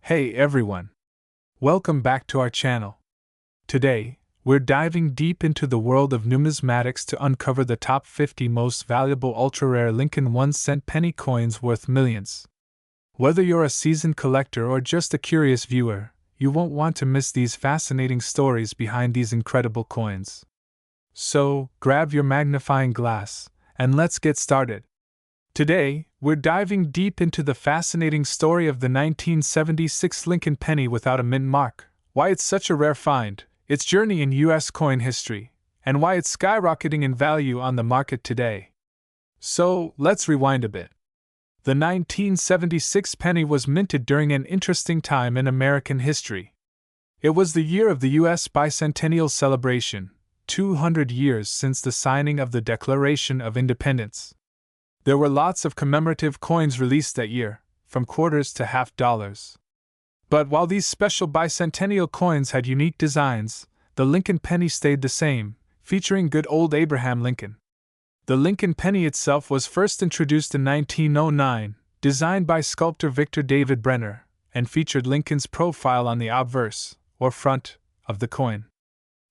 Hey everyone! Welcome back to our channel. Today, we're diving deep into the world of numismatics to uncover the top 50 most valuable ultra-rare Lincoln 1-cent penny coins worth millions. Whether you're a seasoned collector or just a curious viewer, you won't want to miss these fascinating stories behind these incredible coins. So, grab your magnifying glass, and let's get started. Today, we're diving deep into the fascinating story of the 1976 Lincoln penny without a mint mark, why it's such a rare find, its journey in U.S. coin history, and why it's skyrocketing in value on the market today. So, let's rewind a bit. The 1976 penny was minted during an interesting time in American history. It was the year of the U.S. bicentennial celebration, 200 years since the signing of the Declaration of Independence. There were lots of commemorative coins released that year, from quarters to half dollars. But while these special bicentennial coins had unique designs, the Lincoln penny stayed the same, featuring good old Abraham Lincoln. The Lincoln penny itself was first introduced in 1909, designed by sculptor Victor David Brenner, and featured Lincoln's profile on the obverse, or front, of the coin.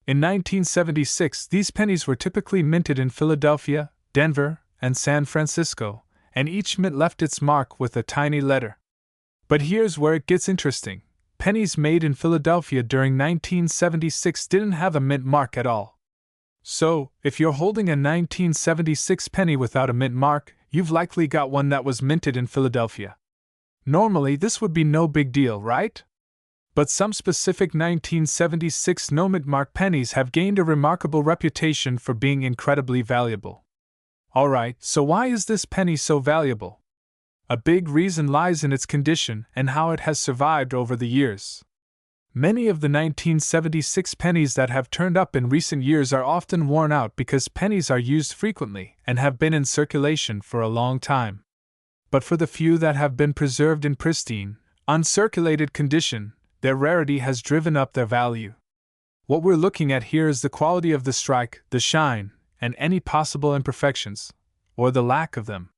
In 1976, these pennies were typically minted in Philadelphia, Denver, and San Francisco, and each mint left its mark with a tiny letter. But here's where it gets interesting. Pennies made in Philadelphia during 1976 didn't have a mint mark at all. So, if you're holding a 1976 penny without a mint mark, you've likely got one that was minted in Philadelphia. Normally, this would be no big deal, right? But some specific 1976 no mint mark pennies have gained a remarkable reputation for being incredibly valuable. Alright, so why is this penny so valuable? A big reason lies in its condition and how it has survived over the years. Many of the 1976 pennies that have turned up in recent years are often worn out because pennies are used frequently and have been in circulation for a long time. But for the few that have been preserved in pristine, uncirculated condition, their rarity has driven up their value. What we're looking at here is the quality of the strike, the shine, and any possible imperfections, or the lack of them.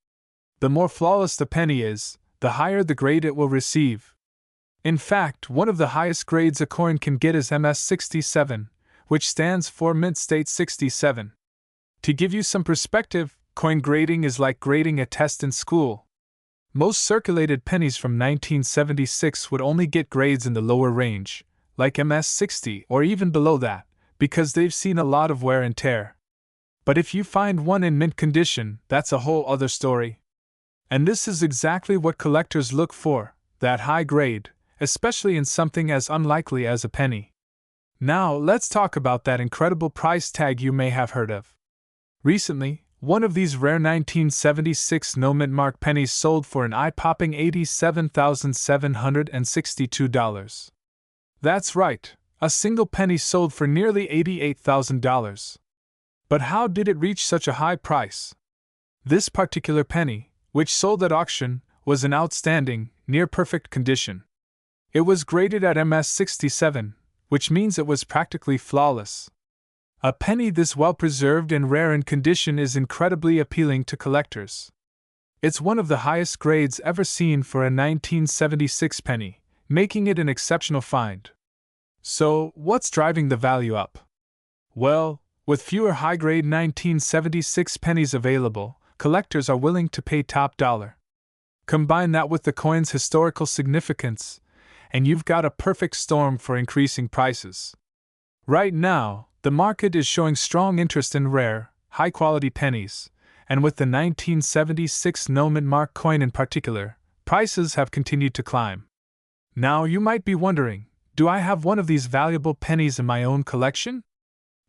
The more flawless the penny is, the higher the grade it will receive. In fact, one of the highest grades a coin can get is MS 67, which stands for Mint State 67. To give you some perspective, coin grading is like grading a test in school. Most circulated pennies from 1976 would only get grades in the lower range, like MS 60 or even below that, because they've seen a lot of wear and tear. But if you find one in mint condition, that's a whole other story. And this is exactly what collectors look for, that high grade, especially in something as unlikely as a penny. Now, let's talk about that incredible price tag you may have heard of. Recently, one of these rare 1976 no mint mark pennies sold for an eye-popping $87,762. That's right, a single penny sold for nearly $88,000. But how did it reach such a high price? This particular penny, which sold at auction, was in outstanding, near-perfect condition. It was graded at MS 67, which means it was practically flawless. A penny this well-preserved and rare in condition is incredibly appealing to collectors. It's one of the highest grades ever seen for a 1976 penny, making it an exceptional find. So, what's driving the value up? Well, with fewer high-grade 1976 pennies available, collectors are willing to pay top dollar. Combine that with the coin's historical significance, and you've got a perfect storm for increasing prices. Right now, the market is showing strong interest in rare, high-quality pennies, and with the 1976 no mint mark coin in particular, prices have continued to climb. Now you might be wondering, do I have one of these valuable pennies in my own collection?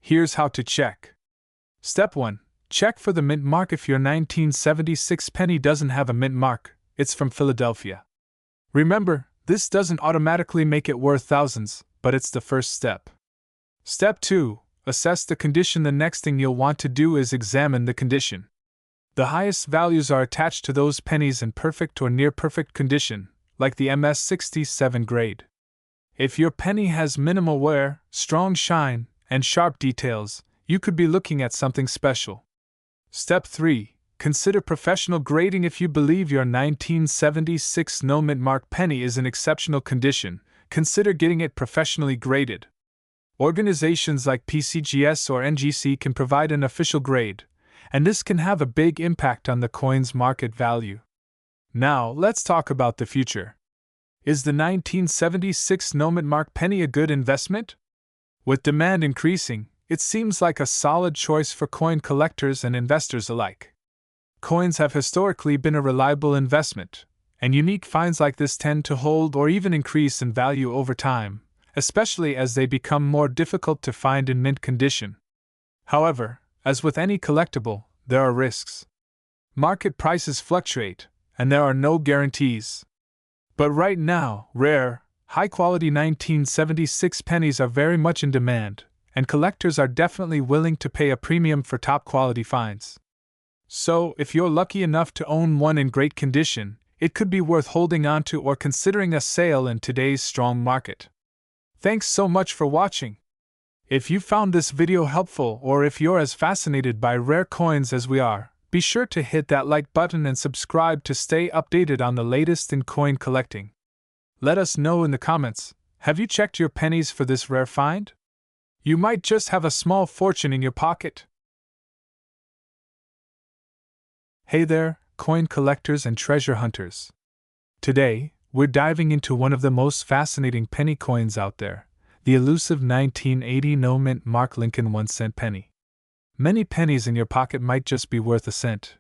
Here's how to check. Step 1. Check for the mint mark. If your 1976 penny doesn't have a mint mark, it's from Philadelphia. Remember, this doesn't automatically make it worth thousands, but it's the first step. Step 2. Assess the condition. The next thing you'll want to do is examine the condition. The highest values are attached to those pennies in perfect or near-perfect condition, like the MS 67 grade. If your penny has minimal wear, strong shine, and sharp details, you could be looking at something special. Step 3. Consider professional grading. If you believe your 1976 no mint mark penny is in exceptional condition, consider getting it professionally graded. Organizations like PCGS or NGC can provide an official grade, and this can have a big impact on the coin's market value. Now, let's talk about the future. Is the 1976 no mint mark penny a good investment? With demand increasing, it seems like a solid choice for coin collectors and investors alike. Coins have historically been a reliable investment, and unique finds like this tend to hold or even increase in value over time, especially as they become more difficult to find in mint condition. However, as with any collectible, there are risks. Market prices fluctuate, and there are no guarantees. But right now, rare, high-quality 1976 pennies are very much in demand, and collectors are definitely willing to pay a premium for top-quality finds. So, if you're lucky enough to own one in great condition, it could be worth holding onto or considering a sale in today's strong market. Thanks so much for watching. If you found this video helpful or if you're as fascinated by rare coins as we are, be sure to hit that like button and subscribe to stay updated on the latest in coin collecting. Let us know in the comments, have you checked your pennies for this rare find? You might just have a small fortune in your pocket. Hey there, coin collectors and treasure hunters. Today, we're diving into one of the most fascinating penny coins out there, the elusive 1980 no mint mark Lincoln 1-cent penny. Many pennies in your pocket might just be worth a cent.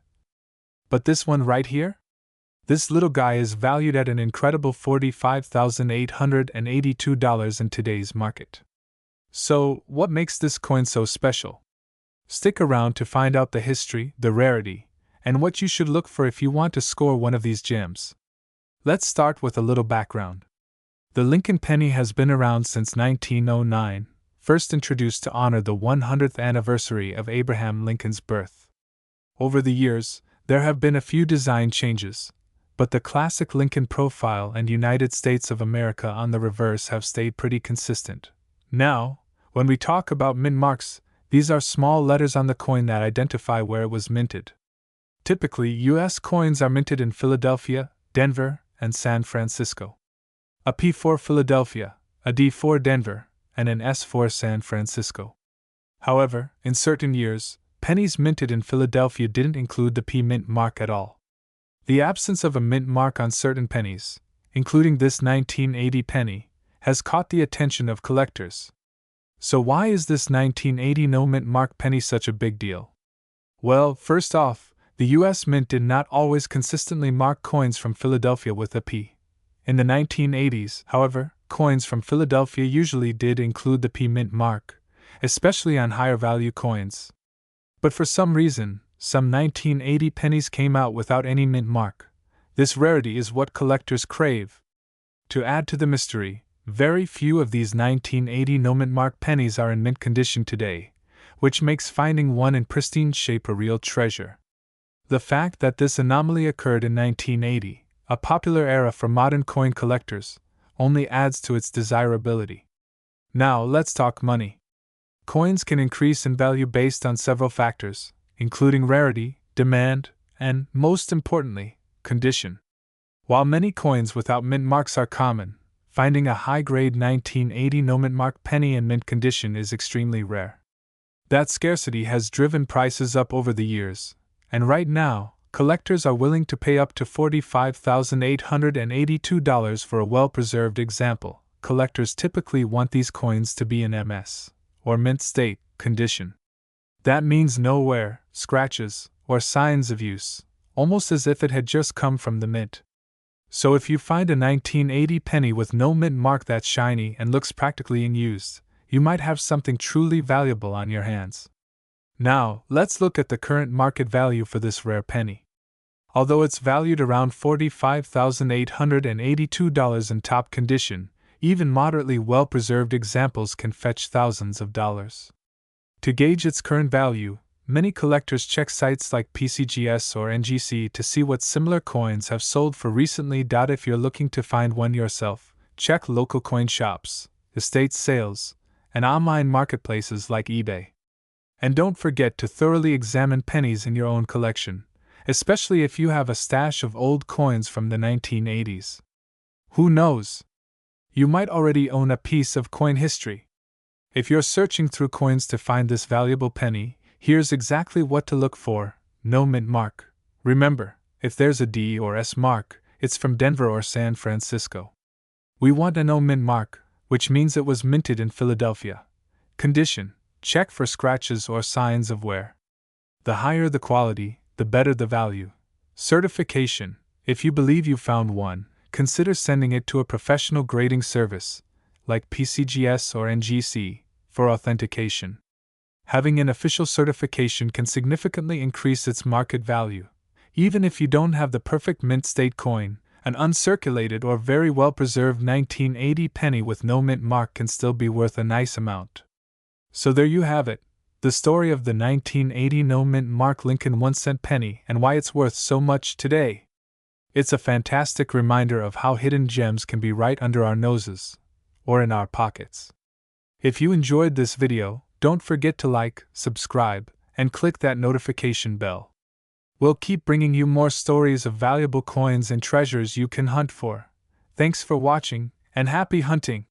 But this one right here? This little guy is valued at an incredible $45,882 in today's market. So, what makes this coin so special? Stick around to find out the history, the rarity, and what you should look for if you want to score one of these gems. Let's start with a little background. The Lincoln penny has been around since 1909, first introduced to honor the 100th anniversary of Abraham Lincoln's birth. Over the years, there have been a few design changes, but the classic Lincoln profile and United States of America on the reverse have stayed pretty consistent. Now, when we talk about mint marks, these are small letters on the coin that identify where it was minted. Typically, U.S. coins are minted in Philadelphia, Denver, and San Francisco. A P for Philadelphia, a D for Denver, and an S for San Francisco. However, in certain years, pennies minted in Philadelphia didn't include the P mint mark at all. The absence of a mint mark on certain pennies, including this 1980 penny, has caught the attention of collectors. So why is this 1980 no mint mark penny such a big deal? Well, first off, the U.S. Mint did not always consistently mark coins from Philadelphia with a P. In the 1980s, however, coins from Philadelphia usually did include the P mint mark, especially on higher value coins. But for some reason, some 1980 pennies came out without any mint mark. This rarity is what collectors crave. To add to the mystery, very few of these 1980 no mint mark pennies are in mint condition today, which makes finding one in pristine shape a real treasure. The fact that this anomaly occurred in 1980, a popular era for modern coin collectors, only adds to its desirability. Now let's talk money. Coins can increase in value based on several factors, including rarity, demand, and, most importantly, condition. While many coins without mint marks are common, finding a high-grade 1980 no mint mark penny in mint condition is extremely rare. That scarcity has driven prices up over the years, and right now, collectors are willing to pay up to $45,882 for a well-preserved example. Collectors typically want these coins to be in MS, or mint state, condition. That means no wear, scratches, or signs of use, almost as if it had just come from the mint. So if you find a 1980 penny with no mint mark that's shiny and looks practically unused, you might have something truly valuable on your hands. Now, let's look at the current market value for this rare penny. Although it's valued around $45,882 in top condition, even moderately well-preserved examples can fetch thousands of dollars. To gauge its current value, many collectors check sites like PCGS or NGC to see what similar coins have sold for recently. If you're looking to find one yourself, check local coin shops, estate sales, and online marketplaces like eBay. And don't forget to thoroughly examine pennies in your own collection, especially if you have a stash of old coins from the 1980s. Who knows? You might already own a piece of coin history. If you're searching through coins to find this valuable penny, here's exactly what to look for: no mint mark. Remember, if there's a D or S mark, it's from Denver or San Francisco. We want a no mint mark, which means it was minted in Philadelphia. Condition: check for scratches or signs of wear. The higher the quality, the better the value. Certification: if you believe you found one, consider sending it to a professional grading service, like PCGS or NGC, for authentication. Having an official certification can significantly increase its market value. Even if you don't have the perfect mint state coin, an uncirculated or very well preserved 1980 penny with no mint mark can still be worth a nice amount. So there you have it, the story of the 1980 no mint mark Lincoln 1-cent penny and why it's worth so much today. It's a fantastic reminder of how hidden gems can be right under our noses, or in our pockets. If you enjoyed this video, don't forget to like, subscribe, and click that notification bell. We'll keep bringing you more stories of valuable coins and treasures you can hunt for. Thanks for watching, and happy hunting!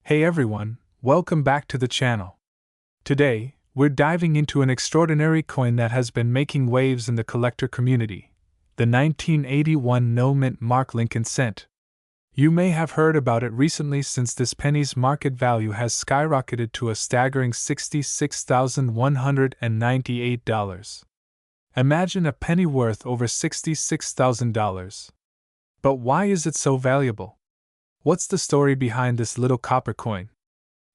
Hey everyone, welcome back to the channel. Today, we're diving into an extraordinary coin that has been making waves in the collector community: the 1981 no mint mark Lincoln cent. You may have heard about it recently since this penny's market value has skyrocketed to a staggering $66,198. Imagine a penny worth over $66,000. But why is it so valuable? What's the story behind this little copper coin?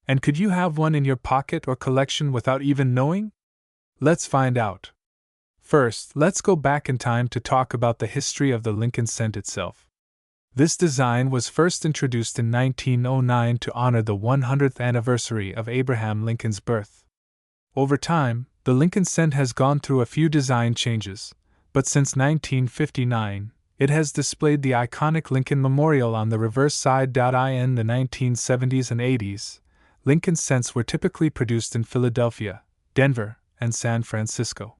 And could you have one in your pocket or collection without even knowing? Let's find out. First, let's go back in time to talk about the history of the Lincoln cent itself. This design was first introduced in 1909 to honor the 100th anniversary of Abraham Lincoln's birth. Over time, the Lincoln cent has gone through a few design changes, but since 1959, it has displayed the iconic Lincoln Memorial on the reverse side. In the 1970s and 80s, Lincoln cents were typically produced in Philadelphia, Denver, and San Francisco.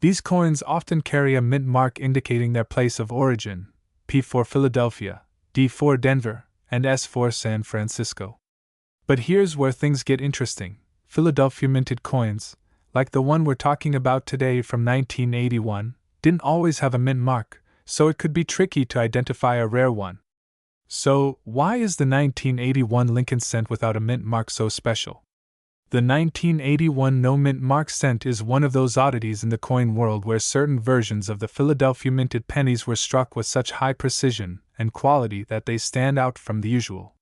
These coins often carry a mint mark indicating their place of origin: P for Philadelphia, D for Denver, and S for San Francisco. But here's where things get interesting. Philadelphia minted coins, like the one we're talking about today from 1981, didn't always have a mint mark, so it could be tricky to identify a rare one. So, why is the 1981 Lincoln cent without a mint mark so special? The 1981 no mint mark cent is one of those oddities in the coin world where certain versions of the Philadelphia minted pennies were struck with such high precision and quality that they stand out from the usual.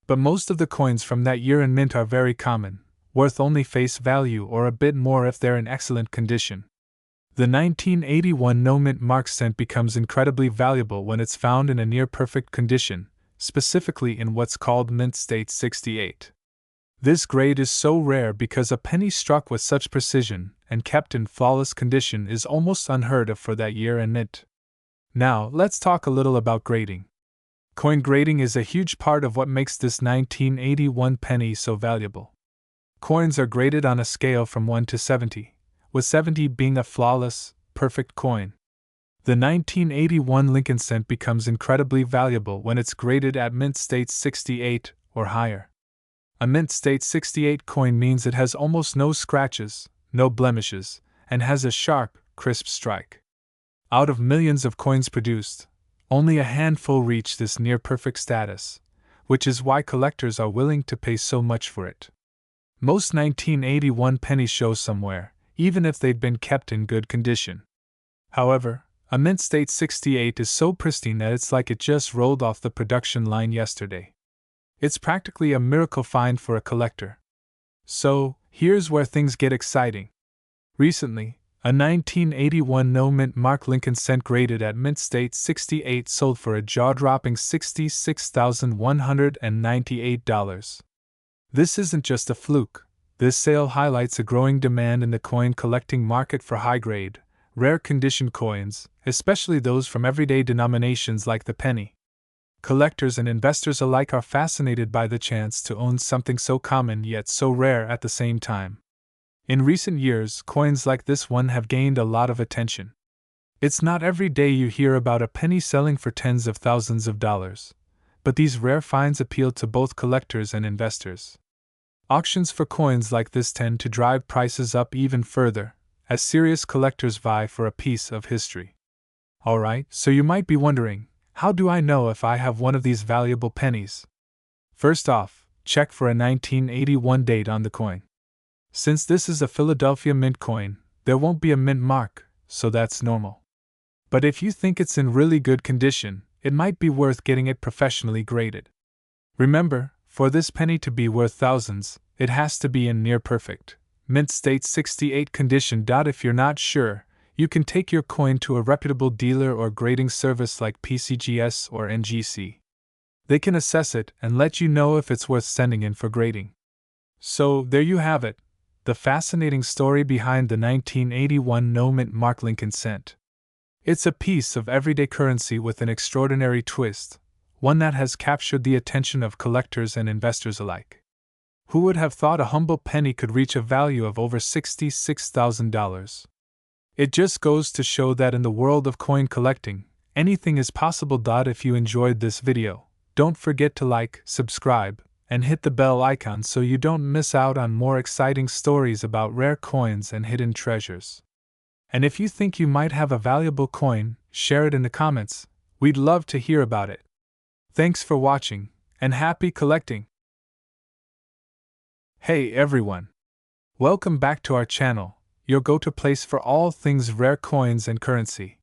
But most of the coins from that year in mint are very common, worth only face value or a bit more if they're in excellent condition. The 1981 no mint mark cent becomes incredibly valuable when it's found in a near-perfect condition, specifically in what's called mint state 68. This grade is so rare because a penny struck with such precision and kept in flawless condition is almost unheard of for that year and mint. Now, let's talk a little about grading. Coin grading is a huge part of what makes this 1981 penny so valuable. Coins are graded on a scale from 1 to 70, with 70 being a flawless, perfect coin. The 1981 Lincoln cent becomes incredibly valuable when it's graded at mint state 68 or higher. A mint state 68 coin means it has almost no scratches, no blemishes, and has a sharp, crisp strike. Out of millions of coins produced, only a handful reach this near-perfect status, which is why collectors are willing to pay so much for it. Most 1981 pennies show somewhere, even if they'd been kept in good condition. However, a mint state 68 is so pristine that it's like it just rolled off the production line yesterday. It's practically a miracle find for a collector. So, here's where things get exciting. Recently, a 1981 no mint mark Lincoln cent graded at mint state 68 sold for a jaw-dropping $66,198. This isn't just a fluke. This sale highlights a growing demand in the coin collecting market for high-grade, rare-condition coins, especially those from everyday denominations like the penny. Collectors and investors alike are fascinated by the chance to own something so common yet so rare at the same time. In recent years, coins like this one have gained a lot of attention. It's not every day you hear about a penny selling for tens of thousands of dollars, but these rare finds appeal to both collectors and investors. Auctions for coins like this tend to drive prices up even further, as serious collectors vie for a piece of history. Alright, so you might be wondering, how do I know if I have one of these valuable pennies? First off, check for a 1981 date on the coin. Since this is a Philadelphia Mint coin, there won't be a mint mark, so that's normal. But if you think it's in really good condition, it might be worth getting it professionally graded. Remember, for this penny to be worth thousands, it has to be in near perfect, mint state 68 condition. If you're not sure, you can take your coin to a reputable dealer or grading service like PCGS or NGC. They can assess it and let you know if it's worth sending in for grading. So, there you have it, the fascinating story behind the 1981 no mint mark Lincoln cent. It's a piece of everyday currency with an extraordinary twist, one that has captured the attention of collectors and investors alike. Who would have thought a humble penny could reach a value of over $66,000? It just goes to show that in the world of coin collecting, anything is possible. If you enjoyed this video, don't forget to like, subscribe, and hit the bell icon so you don't miss out on more exciting stories about rare coins and hidden treasures. And if you think you might have a valuable coin, share it in the comments. We'd love to hear about it. Thanks for watching, and happy collecting! Hey everyone! Welcome back to our channel, your go-to place for all things rare coins and currency.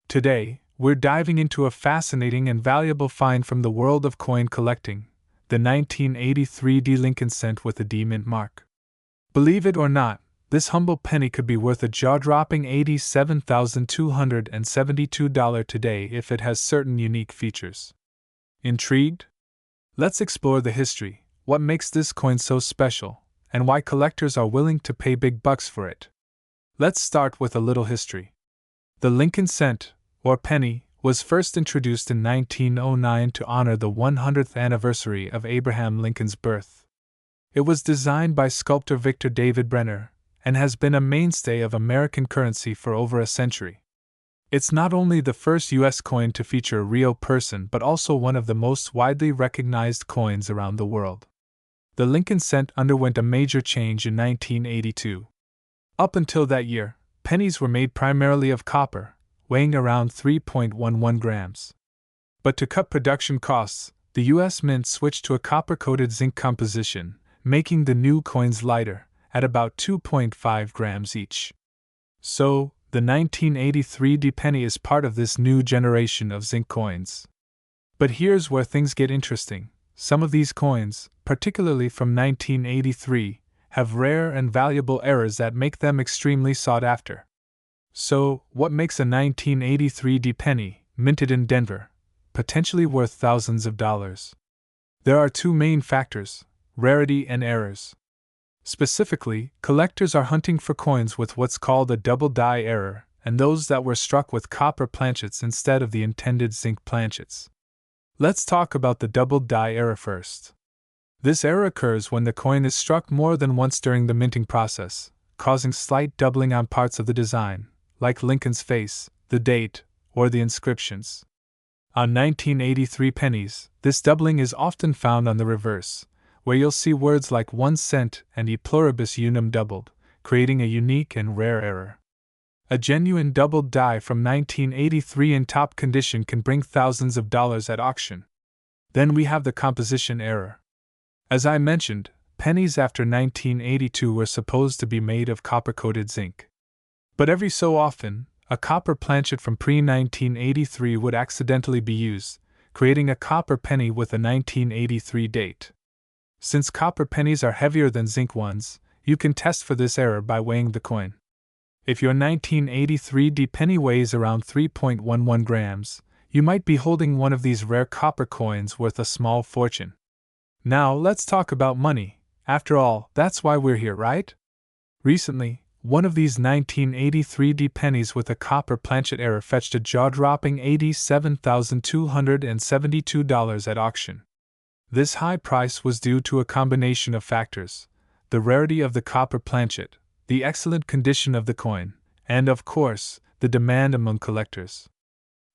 Today, we're diving into a fascinating and valuable find from the world of coin collecting, the 1983 Lincoln cent with a D mint mark. Believe it or not, this humble penny could be worth a jaw-dropping $87,272 today if it has certain unique features. Intrigued? Let's explore the history, what makes this coin so special, and why collectors are willing to pay big bucks for it. Let's start with a little history. The Lincoln cent, or penny, was first introduced in 1909 to honor the 100th anniversary of Abraham Lincoln's birth. It was designed by sculptor Victor David Brenner, and has been a mainstay of American currency for over a century. It's not only the first U.S. coin to feature a real person but also one of the most widely recognized coins around the world. The Lincoln cent underwent a major change in 1982. Up until that year, pennies were made primarily of copper, weighing around 3.11 grams. But to cut production costs, the U.S. Mint switched to a copper-coated zinc composition, making the new coins lighter, at about 2.5 grams each. So, the 1983 penny is part of this new generation of zinc coins. But here's where things get interesting. Some of these coins, particularly from 1983, have rare and valuable errors that make them extremely sought after. So, what makes a 1983 penny, minted in Denver, potentially worth thousands of dollars? There are two main factors: rarity and errors. Specifically, collectors are hunting for coins with what's called a double die error, and those that were struck with copper planchets instead of the intended zinc planchets. Let's talk about the double die error first. This error occurs when the coin is struck more than once during the minting process, causing slight doubling on parts of the design, like Lincoln's face, the date, or the inscriptions. On 1983 pennies, this doubling is often found on the reverse, where you'll see words like 1 cent and e pluribus unum doubled, creating a unique and rare error. A genuine doubled die from 1983 in top condition can bring thousands of dollars at auction. Then we have the composition error. As I mentioned, pennies after 1982 were supposed to be made of copper-coated zinc. But every so often, a copper planchet from pre-1983 would accidentally be used, creating a copper penny with a 1983 date. Since copper pennies are heavier than zinc ones, you can test for this error by weighing the coin. If your 1983 penny weighs around 3.11 grams, you might be holding one of these rare copper coins worth a small fortune. Now let's talk about money. After all, that's why we're here, right? Recently, one of these 1983 pennies with a copper planchet error fetched a jaw-dropping $87,272 at auction. This high price was due to a combination of factors: the rarity of the copper planchet, the excellent condition of the coin, and of course, the demand among collectors.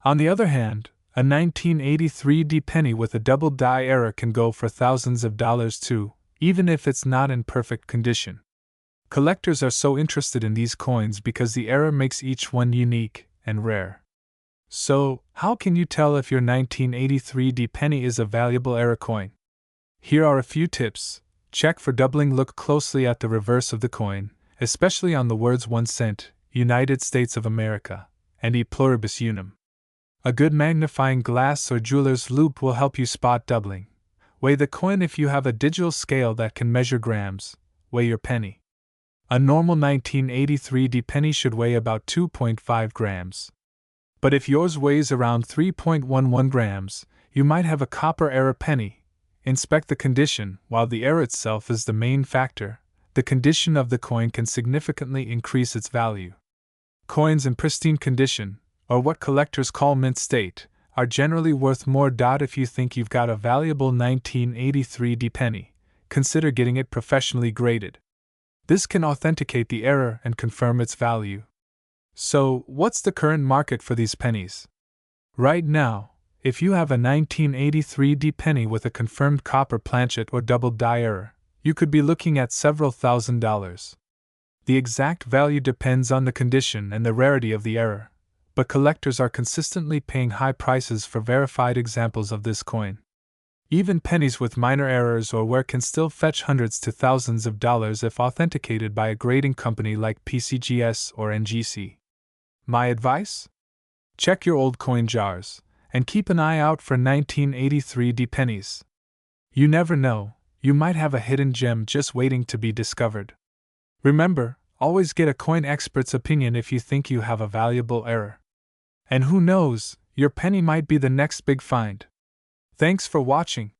On the other hand, a 1983 penny with a double die error can go for thousands of dollars too, even if it's not in perfect condition. Collectors are so interested in these coins because the error makes each one unique and rare. So, how can you tell if your 1983 penny is a valuable error coin? Here are a few tips. Check for doubling. Look closely at the reverse of the coin, especially on the words 1 cent, United States of America, and E pluribus unum. A good magnifying glass or jeweler's loupe will help you spot doubling. Weigh the coin. If you have a digital scale that can measure grams, weigh your penny. A normal 1983 penny should weigh about 2.5 grams. But if yours weighs around 3.11 grams, you might have a copper error penny. Inspect the condition. While the error itself is the main factor, the condition of the coin can significantly increase its value. Coins in pristine condition, or what collectors call mint state, are generally worth more. If you think you've got a valuable 1983 penny, consider getting it professionally graded. This can authenticate the error and confirm its value. So, what's the current market for these pennies? Right now, if you have a 1983 penny with a confirmed copper planchet or double die error, you could be looking at several $1,000s. The exact value depends on the condition and the rarity of the error, but collectors are consistently paying high prices for verified examples of this coin. Even pennies with minor errors or wear can still fetch hundreds to thousands of dollars if authenticated by a grading company like PCGS or NGC. My advice? Check your old coin jars, and keep an eye out for 1983 pennies. You never know, you might have a hidden gem just waiting to be discovered. Remember, always get a coin expert's opinion if you think you have a valuable error. And who knows, your penny might be the next big find. Thanks for watching.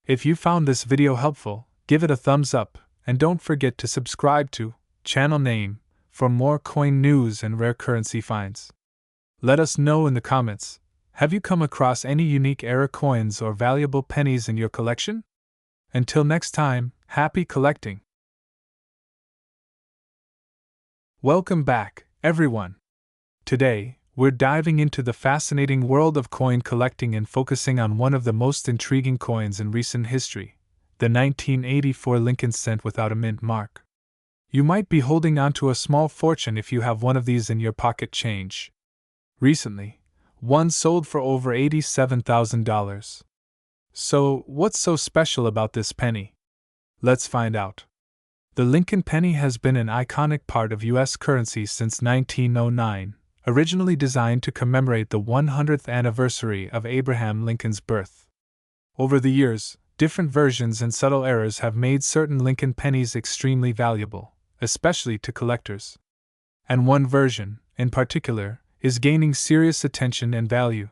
If you found this video helpful, give it a thumbs up, and don't forget to subscribe to channel name for more coin news and rare currency finds. Let us know in the comments, have you come across any unique error coins or valuable pennies in your collection? Until next time, happy collecting! Welcome back, everyone. Today, we're diving into the fascinating world of coin collecting and focusing on one of the most intriguing coins in recent history, the 1984 Lincoln cent without a mint mark. You might be holding on to a small fortune if you have one of these in your pocket change. Recently, one sold for over $87,000. So, what's so special about this penny? Let's find out. The Lincoln penny has been an iconic part of U.S. currency since 1909. Originally designed to commemorate the 100th anniversary of Abraham Lincoln's birth. Over the years, different versions and subtle errors have made certain Lincoln pennies extremely valuable, especially to collectors. And one version, in particular, is gaining serious attention and value,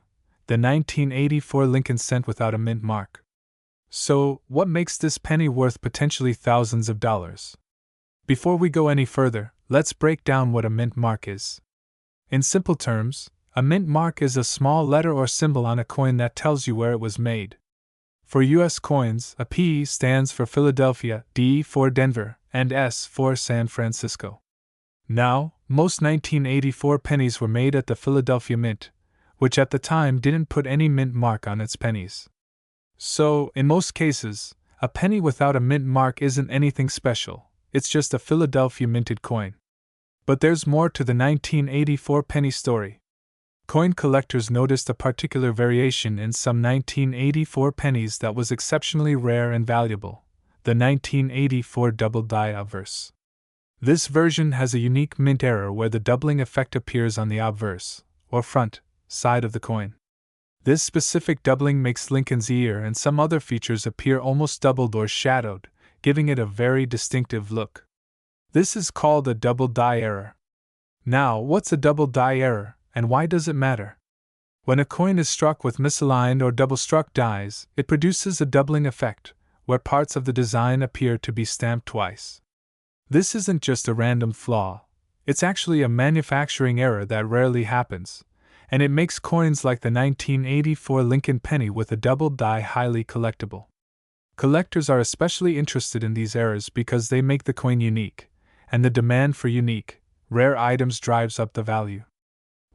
the 1984 Lincoln cent without a mint mark. So, what makes this penny worth potentially thousands of dollars? Before we go any further, let's break down what a mint mark is. In simple terms, a mint mark is a small letter or symbol on a coin that tells you where it was made. For U.S. coins, a P stands for Philadelphia, D for Denver, and S for San Francisco. Now, most 1984 pennies were made at the Philadelphia Mint, which at the time didn't put any mint mark on its pennies. So, in most cases, a penny without a mint mark isn't anything special, it's just a Philadelphia minted coin. But there's more to the 1984 penny story. Coin collectors noticed a particular variation in some 1984 pennies that was exceptionally rare and valuable, the 1984 double die obverse. This version has a unique mint error where the doubling effect appears on the obverse, or front, side of the coin. This specific doubling makes Lincoln's ear and some other features appear almost doubled or shadowed, giving it a very distinctive look. This is called a double die error. Now, what's a double die error, and why does it matter? When a coin is struck with misaligned or double-struck dies, it produces a doubling effect, where parts of the design appear to be stamped twice. This isn't just a random flaw, it's actually a manufacturing error that rarely happens, and it makes coins like the 1984 Lincoln penny with a double die highly collectible. Collectors are especially interested in these errors because they make the coin unique, and the demand for unique, rare items drives up the value.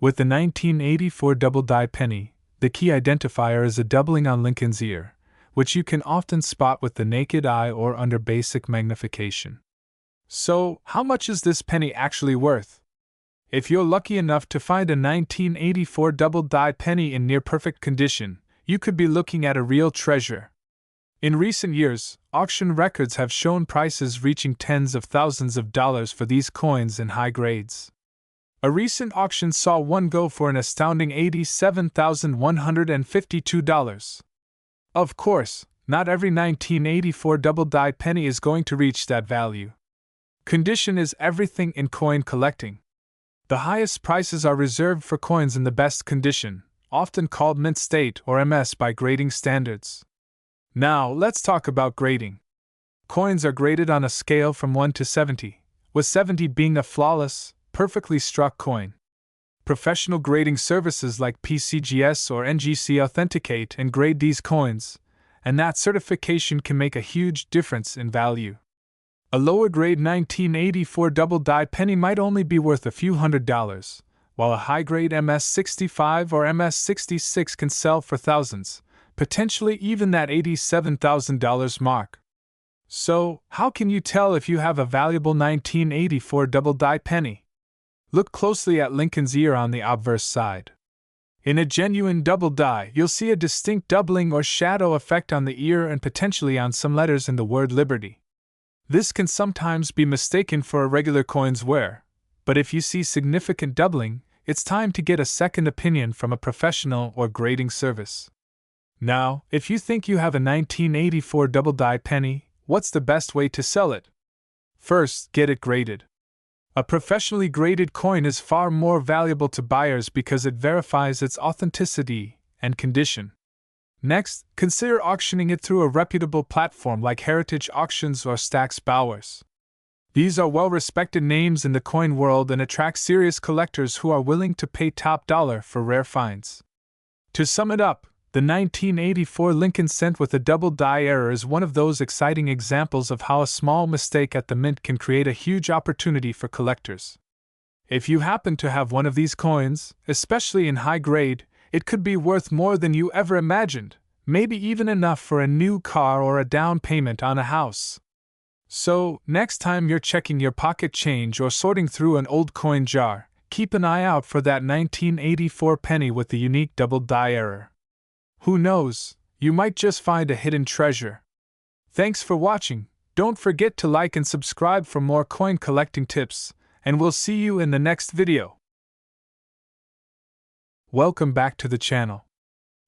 With the 1984 double-die penny, the key identifier is a doubling on Lincoln's ear, which you can often spot with the naked eye or under basic magnification. So, how much is this penny actually worth? If you're lucky enough to find a 1984 double-die penny in near-perfect condition, you could be looking at a real treasure. In recent years, auction records have shown prices reaching tens of thousands of dollars for these coins in high grades. A recent auction saw one go for an astounding $87,152. Of course, not every 1984 double-die penny is going to reach that value. Condition is everything in coin collecting. The highest prices are reserved for coins in the best condition, often called mint state or MS by grading standards. Now, let's talk about grading. Coins are graded on a scale from 1 to 70, with 70 being a flawless, perfectly struck coin. Professional grading services like PCGS or NGC authenticate and grade these coins, and that certification can make a huge difference in value. A lower grade 1984 double-die penny might only be worth a few $100s, while a high-grade MS-65 or MS-66 can sell for thousands, potentially even that $87,000 mark. So, how can you tell if you have a valuable 1984 double-die penny? Look closely at Lincoln's ear on the obverse side. In a genuine double die, you'll see a distinct doubling or shadow effect on the ear and potentially on some letters in the word Liberty. This can sometimes be mistaken for a regular coin's wear, but if you see significant doubling, it's time to get a second opinion from a professional or grading service. Now, if you think you have a 1984 double-die penny, what's the best way to sell it? First, get it graded. A professionally graded coin is far more valuable to buyers because it verifies its authenticity and condition. Next, consider auctioning it through a reputable platform like Heritage Auctions or Stax Bowers. These are well-respected names in the coin world and attract serious collectors who are willing to pay top dollar for rare finds. To sum it up, the 1984 Lincoln cent with a double die error is one of those exciting examples of how a small mistake at the mint can create a huge opportunity for collectors. If you happen to have one of these coins, especially in high grade, it could be worth more than you ever imagined, maybe even enough for a new car or a down payment on a house. So, next time you're checking your pocket change or sorting through an old coin jar, keep an eye out for that 1984 penny with the unique double die error. Who knows, you might just find a hidden treasure. Thanks for watching. Don't forget to like and subscribe for more coin collecting tips, and we'll see you in the next video. Welcome back to the channel.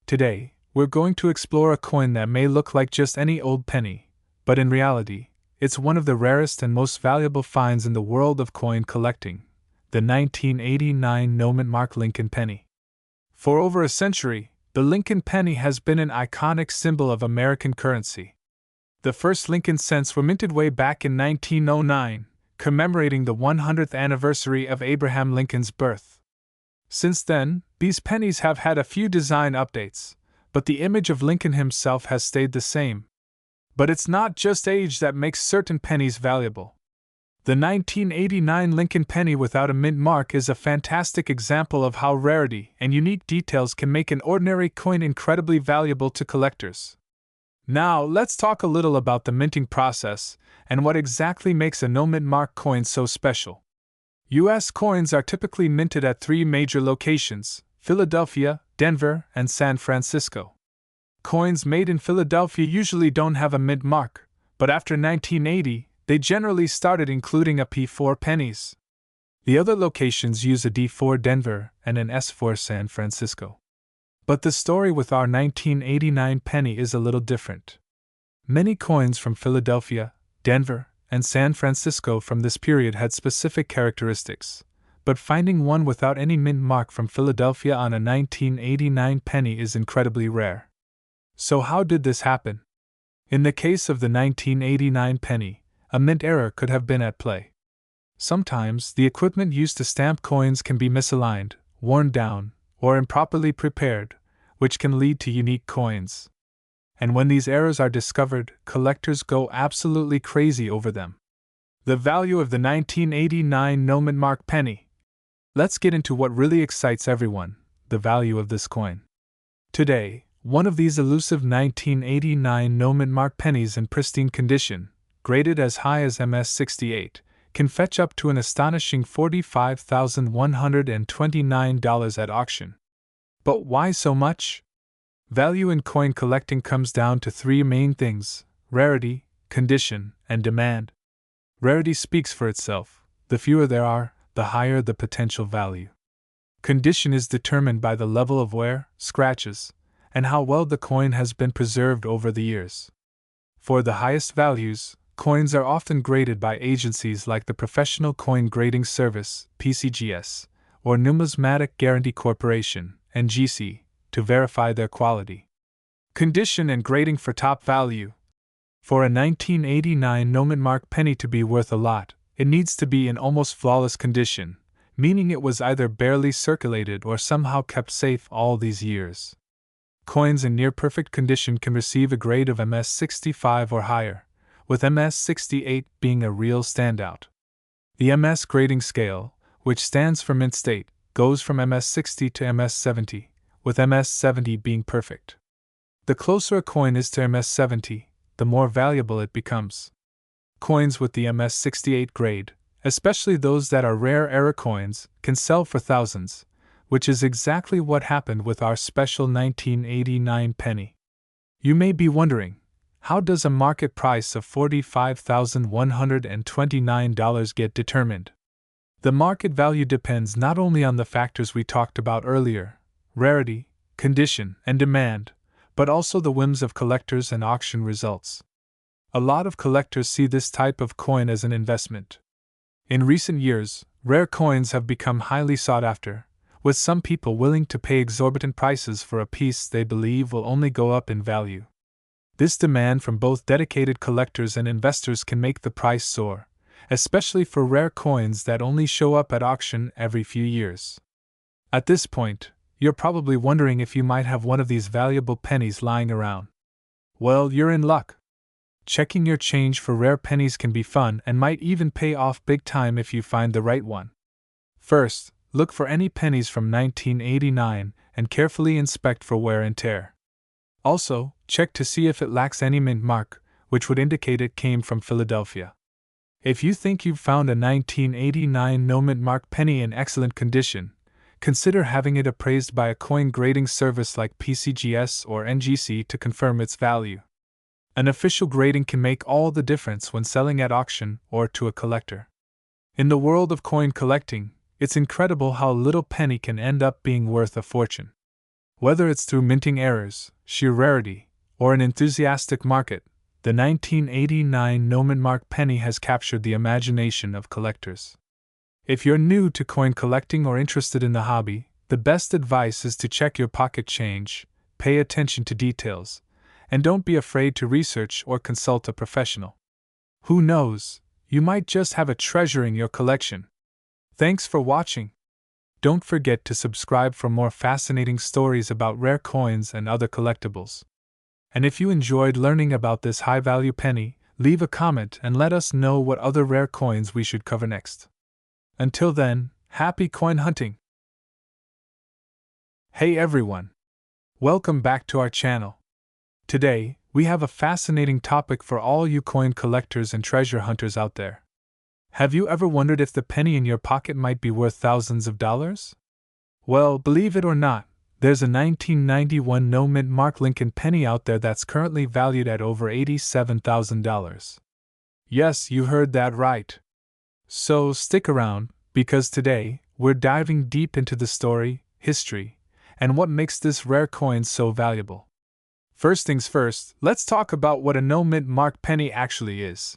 Today, we're going to explore a coin that may look like just any old penny, but in reality, it's one of the rarest and most valuable finds in the world of coin collecting, the 1989 no-mint mark Lincoln penny. For over a century, the Lincoln penny has been an iconic symbol of American currency. The first Lincoln cents were minted way back in 1909, commemorating the 100th anniversary of Abraham Lincoln's birth. Since then, these pennies have had a few design updates, but the image of Lincoln himself has stayed the same. But it's not just age that makes certain pennies valuable. The 1989 Lincoln penny without a mint mark is a fantastic example of how rarity and unique details can make an ordinary coin incredibly valuable to collectors. Now, let's talk a little about the minting process and what exactly makes a no-mint mark coin so special. U.S. coins are typically minted at 3 major locations: Philadelphia, Denver, and San Francisco. Coins made in Philadelphia usually don't have a mint mark, but after 1980, they generally started including a P4 pennies. The other locations use a D4 Denver and an S4 San Francisco. But the story with our 1989 penny is a little different. Many coins from Philadelphia, Denver, and San Francisco from this period had specific characteristics, but finding one without any mint mark from Philadelphia on a 1989 penny is incredibly rare. So how did this happen? In the case of the 1989 penny, a mint error could have been at play. Sometimes, the equipment used to stamp coins can be misaligned, worn down, or improperly prepared, which can lead to unique coins. And when these errors are discovered, collectors go absolutely crazy over them. The value of the 1989 no-mint mark penny. Let's get into what really excites everyone, the value of this coin. Today, one of these elusive 1989 no-mint mark pennies in pristine condition, graded as high as MS68, can fetch up to an astonishing $45,129 at auction. But why so much? Value in coin collecting comes down to three main things: rarity, condition, and demand. Rarity speaks for itself. The fewer there are, the higher the potential value. Condition is determined by the level of wear, scratches, and how well the coin has been preserved over the years. For the highest values, coins are often graded by agencies like the Professional Coin Grading Service (PCGS) or Numismatic Guarantee Corporation (NGC) to verify their quality. Condition and grading for top value. For a 1989 no-mint mark penny to be worth a lot, it needs to be in almost flawless condition, meaning it was either barely circulated or somehow kept safe all these years. Coins in near-perfect condition can receive a grade of MS65 or higher, with MS68 being a real standout. The MS grading scale, which stands for mint state, goes from MS60 to MS70, with MS70 being perfect. The closer a coin is to MS70, the more valuable it becomes. Coins with the MS68 grade, especially those that are rare era coins, can sell for thousands, which is exactly what happened with our special 1989 penny. You may be wondering, how does a market price of $45,129 get determined? The market value depends not only on the factors we talked about earlier, rarity, condition, and demand, but also the whims of collectors and auction results. A lot of collectors see this type of coin as an investment. In recent years, rare coins have become highly sought after, with some people willing to pay exorbitant prices for a piece they believe will only go up in value. This demand from both dedicated collectors and investors can make the price soar, especially for rare coins that only show up at auction every few years. At this point, you're probably wondering if you might have one of these valuable pennies lying around. Well, you're in luck. Checking your change for rare pennies can be fun and might even pay off big time if you find the right one. First, look for any pennies from 1989 and carefully inspect for wear and tear. Also, check to see if it lacks any mint mark, which would indicate it came from Philadelphia. If you think you've found a 1989 no mint mark penny in excellent condition, consider having it appraised by a coin grading service like PCGS or NGC to confirm its value. An official grading can make all the difference when selling at auction or to a collector. In the world of coin collecting, it's incredible how a little penny can end up being worth a fortune. Whether it's through minting errors, sheer rarity, or an enthusiastic market, the 1989 no mint mark penny has captured the imagination of collectors. If you're new to coin collecting or interested in the hobby, the best advice is to check your pocket change, pay attention to details, and don't be afraid to research or consult a professional. Who knows, you might just have a treasure in your collection. Thanks for watching. Don't forget to subscribe for more fascinating stories about rare coins and other collectibles. And if you enjoyed learning about this high-value penny, leave a comment and let us know what other rare coins we should cover next. Until then, happy coin hunting! Hey everyone! Welcome back to our channel. Today, we have a fascinating topic for all you coin collectors and treasure hunters out there. Have you ever wondered if the penny in your pocket might be worth thousands of dollars? Well, believe it or not, there's a 1991 no mint mark Lincoln penny out there that's currently valued at over $87,000. Yes, you heard that right. So stick around, because today, we're diving deep into the story, history, and what makes this rare coin so valuable. First things first, let's talk about what a no-mint mark penny actually is.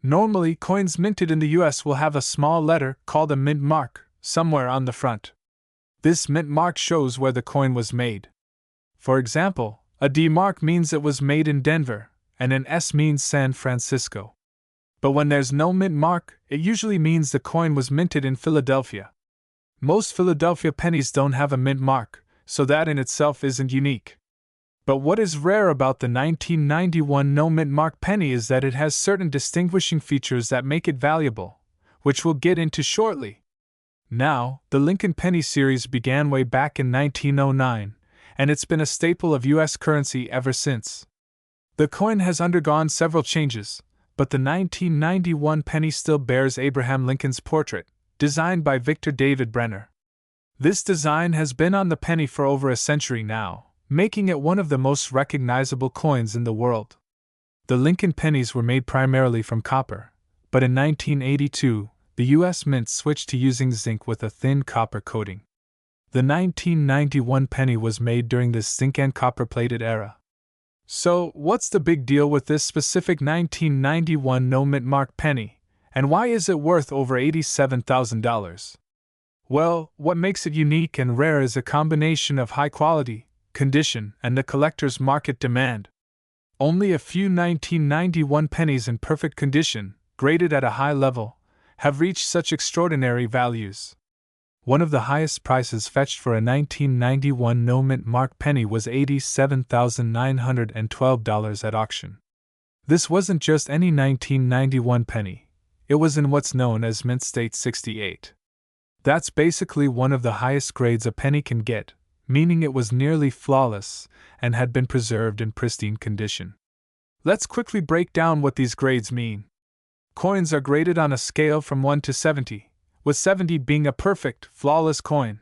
Normally, coins minted in the US will have a small letter called a mint mark somewhere on the front. This mint mark shows where the coin was made. For example, a D mark means it was made in Denver, and an S means San Francisco. But when there's no mint mark, it usually means the coin was minted in Philadelphia. Most Philadelphia pennies don't have a mint mark, so that in itself isn't unique. But what is rare about the 1991 no-mint mark penny is that it has certain distinguishing features that make it valuable, which we'll get into shortly. Now, the Lincoln Penny series began way back in 1909, and it's been a staple of U.S. currency ever since. The coin has undergone several changes, but the 1991 penny still bears Abraham Lincoln's portrait, designed by Victor David Brenner. This design has been on the penny for over a century now, making it one of the most recognizable coins in the world. The Lincoln pennies were made primarily from copper, but in 1982, the U.S. Mint switched to using zinc with a thin copper coating. The 1991 penny was made during this zinc and copper-plated era. So, what's the big deal with this specific 1991 no-mint mark penny, and why is it worth over $87,000? Well, what makes it unique and rare is a combination of high quality, condition, and the collector's market demand. Only a few 1991 pennies in perfect condition, graded at a high level, have reached such extraordinary values. One of the highest prices fetched for a 1991 no-mint mark penny was $87,912 at auction. This wasn't just any 1991 penny, it was in what's known as Mint State 68. That's basically one of the highest grades a penny can get, meaning it was nearly flawless and had been preserved in pristine condition. Let's quickly break down what these grades mean. Coins are graded on a scale from 1 to 70, with 70 being a perfect, flawless coin.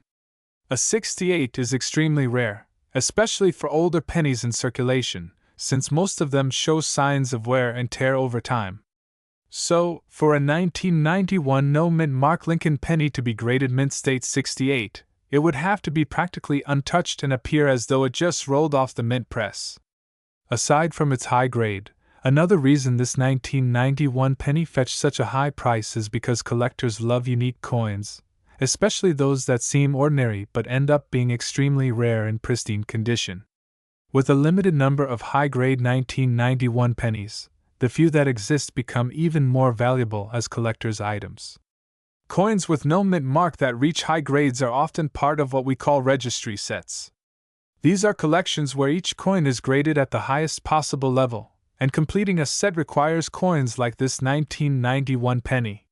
A 68 is extremely rare, especially for older pennies in circulation, since most of them show signs of wear and tear over time. So, for a 1991 no-mint mark Lincoln penny to be graded Mint State 68, it would have to be practically untouched and appear as though it just rolled off the mint press. Aside from its high grade, another reason this 1991 penny fetched such a high price is because collectors love unique coins, especially those that seem ordinary but end up being extremely rare in pristine condition. With a limited number of high-grade 1991 pennies, the few that exist become even more valuable as collector's items. Coins with no mint mark that reach high grades are often part of what we call registry sets. These are collections where each coin is graded at the highest possible level, and completing a set requires coins like this 1991 penny.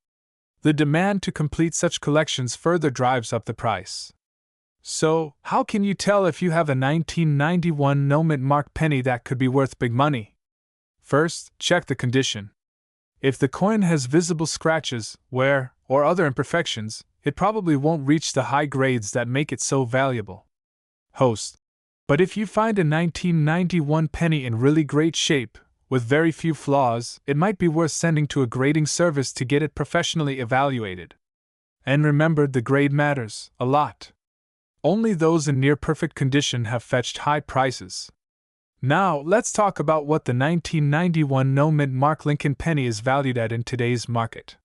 The demand to complete such collections further drives up the price. So, how can you tell if you have a 1991 no-mint mark penny that could be worth big money? First, check the condition. If the coin has visible scratches, wear, or other imperfections, it probably won't reach the high grades that make it so valuable. Host. But if you find a 1991 penny in really great shape, with very few flaws, it might be worth sending to a grading service to get it professionally evaluated. And remember, the grade matters a lot. Only those in near perfect condition have fetched high prices. Now, let's talk about what the 1991 no-mint mark Lincoln penny is valued at in today's market.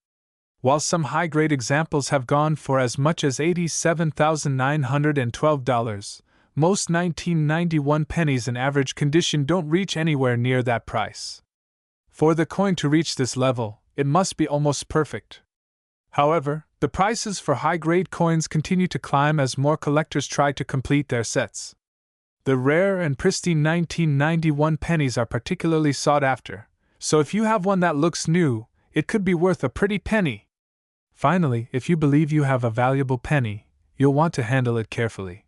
While some high-grade examples have gone for as much as $87,912, most 1991 pennies in average condition don't reach anywhere near that price. For the coin to reach this level, it must be almost perfect. However, the prices for high-grade coins continue to climb as more collectors try to complete their sets. The rare and pristine 1991 pennies are particularly sought after, so if you have one that looks new, it could be worth a pretty penny. Finally, if you believe you have a valuable penny, you'll want to handle it carefully.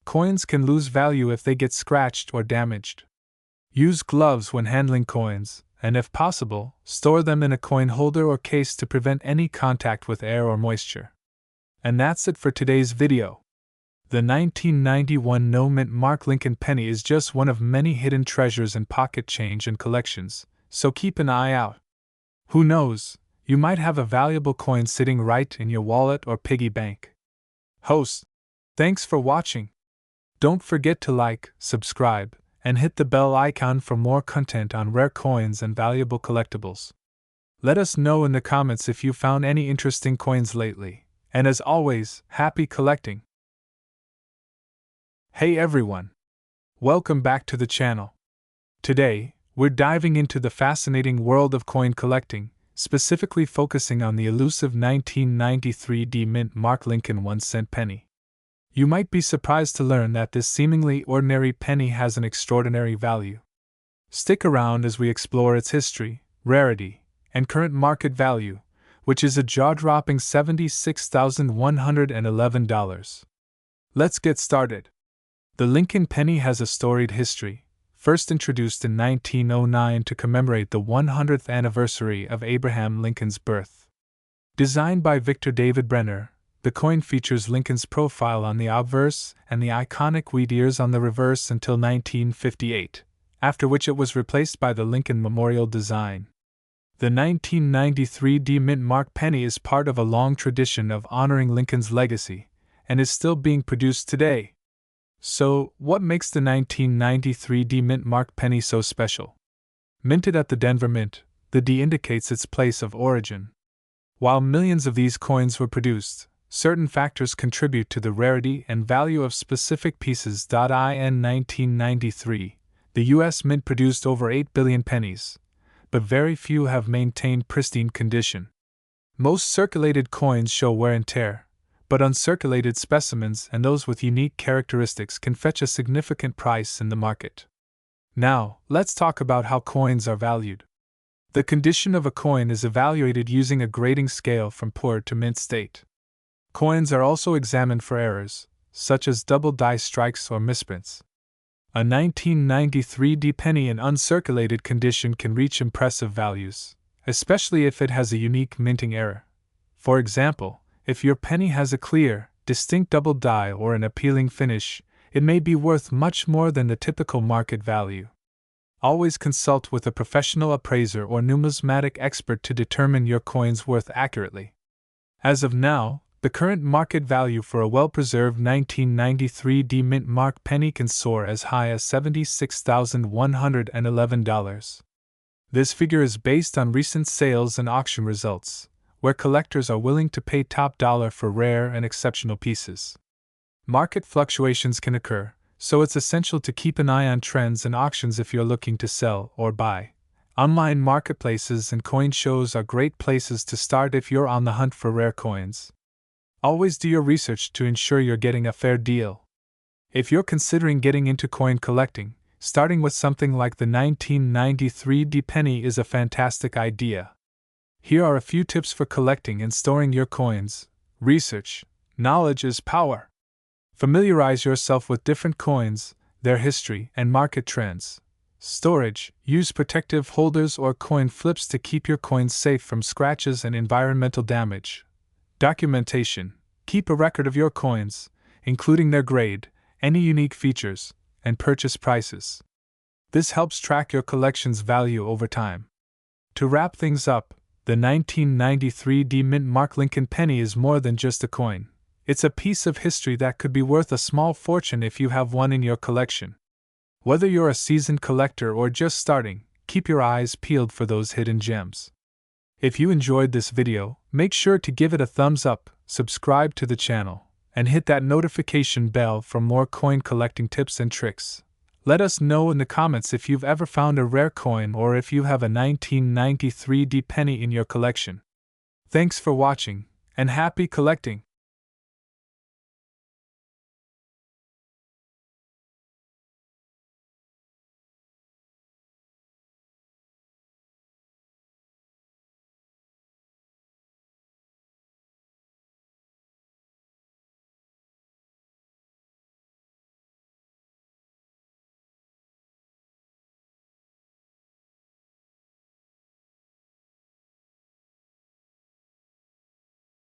Coins can lose value if they get scratched or damaged. Use gloves when handling coins, and if possible, store them in a coin holder or case to prevent any contact with air or moisture. And that's it for today's video. The 1991 no-mint mark Lincoln penny is just one of many hidden treasures in pocket change and collections, so keep an eye out. Who knows, you might have a valuable coin sitting right in your wallet or piggy bank. Host, thanks for watching. Don't forget to like, subscribe, and hit the bell icon for more content on rare coins and valuable collectibles. Let us know in the comments if you found any interesting coins lately, and as always, happy collecting! Hey everyone! Welcome back to the channel. Today, we're diving into the fascinating world of coin collecting, specifically focusing on the elusive 1993 mint mark Lincoln 1-cent penny. You might be surprised to learn that this seemingly ordinary penny has an extraordinary value. Stick around as we explore its history, rarity, and current market value, which is a jaw-dropping $76,111. Let's get started. The Lincoln penny has a storied history, first introduced in 1909 to commemorate the 100th anniversary of Abraham Lincoln's birth. Designed by Victor David Brenner, the coin features Lincoln's profile on the obverse and the iconic wheat ears on the reverse until 1958, after which it was replaced by the Lincoln Memorial design. The 1993 D-Mint Mark penny is part of a long tradition of honoring Lincoln's legacy, and is still being produced today. So, what makes the 1993 D-Mint Mark penny so special? Minted at the Denver Mint, the D indicates its place of origin. While millions of these coins were produced, certain factors contribute to the rarity and value of specific pieces. In 1993, the U.S. Mint produced over 8 billion pennies, but very few have maintained pristine condition. Most circulated coins show wear and tear, but uncirculated specimens and those with unique characteristics can fetch a significant price in the market. Now, let's talk about how coins are valued. The condition of a coin is evaluated using a grading scale from poor to mint state. Coins are also examined for errors, such as double die strikes or misprints. A 1993 D penny in uncirculated condition can reach impressive values, especially if it has a unique minting error. For example, if your penny has a clear, distinct double die or an appealing finish, it may be worth much more than the typical market value. Always consult with a professional appraiser or numismatic expert to determine your coin's worth accurately. As of now, the current market value for a well-preserved 1993 D-Mint Mark penny can soar as high as $76,111. This figure is based on recent sales and auction results, where collectors are willing to pay top dollar for rare and exceptional pieces. Market fluctuations can occur, so it's essential to keep an eye on trends and auctions if you're looking to sell or buy. Online marketplaces and coin shows are great places to start if you're on the hunt for rare coins. Always do your research to ensure you're getting a fair deal. If you're considering getting into coin collecting, starting with something like the 1993 D penny is a fantastic idea. Here are a few tips for collecting and storing your coins. Research. Knowledge is power. Familiarize yourself with different coins, their history, and market trends. Storage. Use protective holders or coin flips to keep your coins safe from scratches and environmental damage. Documentation. Keep a record of your coins, including their grade, any unique features, and purchase prices. This helps track your collection's value over time. To wrap things up, the 1993 D-Mint Mark Lincoln penny is more than just a coin. It's a piece of history that could be worth a small fortune if you have one in your collection. Whether you're a seasoned collector or just starting, keep your eyes peeled for those hidden gems. If you enjoyed this video, make sure to give it a thumbs up, subscribe to the channel, and hit that notification bell for more coin collecting tips and tricks. Let us know in the comments if you've ever found a rare coin or if you have a 1993 D penny in your collection. Thanks for watching, and happy collecting!